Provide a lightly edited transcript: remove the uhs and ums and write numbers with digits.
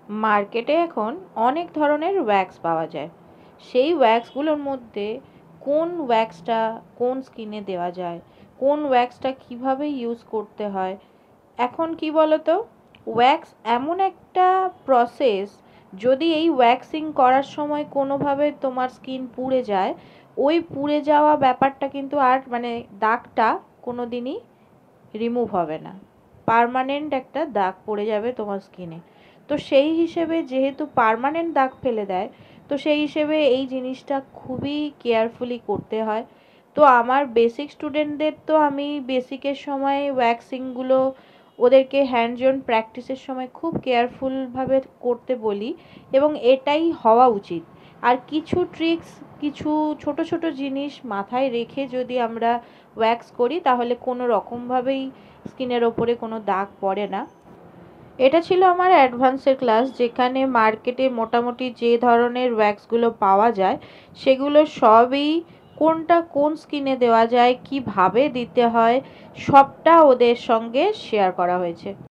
মার্কেটে এখন অনেক ধরনের ওয়্যাক্স পাওয়া যায়। সেই ওয়্যাক্সগুলোর মধ্যে কোন ওয়্যাক্সটা কোন স্কিনে দেওয়া যায়, কোন ওয়্যাক্সটা কিভাবে ইউজ করতে হয়। এখন কি বলতো, ওয়্যাক্স এমন একটা প্রসেস, যদি এই ওয়্যাক্সিং করার সময় কোনোভাবে তোমার স্কিন পুড়ে যায়, ওই পুড়ে যাওয়া ব্যাপারটা কিন্তু আর মানে দাগটা কোনো দিনই রিমুভ হবে না, পার্মানেন্ট একটা দাগ পড়ে যাবে তোমার স্কিনে। তো সেই হিসেবে যেহেতু পার্মানেন্ট দাগ ফেলে দেয়, তো সেই হিসেবে এই জিনিসটা খুবই কেয়ারফুলি করতে হয়। তো আমার বেসিক স্টুডেন্টদের তো আমি বেসিকের সময় ওয়্যাক্সিংগুলো ওদেরকে হ্যান্ডস অন প্র্যাকটিসের সময় খুব কেয়ারফুলভাবে করতে বলি, এবং এটাই হওয়া উচিত। আর কিছু ট্রিক্স, কিছু ছোট ছোট জিনিস মাথায় রেখে যদি আমরা ওয়্যাক্স করি, তাহলে কোনো রকমভাবেই স্কিনের ওপরে কোনো দাগ পড়ে না। এটা ছিল আমার অ্যাডভান্সের ক্লাস, যেখানে মার্কেটে মোটামুটি যে ধরনের ওয়্যাক্সগুলো পাওয়া যায় সেগুলো সবই কোনটা কোন স্কিনে দেওয়া যায়, কিভাবে দিতে হয়, সবটা ওদের সঙ্গে শেয়ার করা হয়েছে।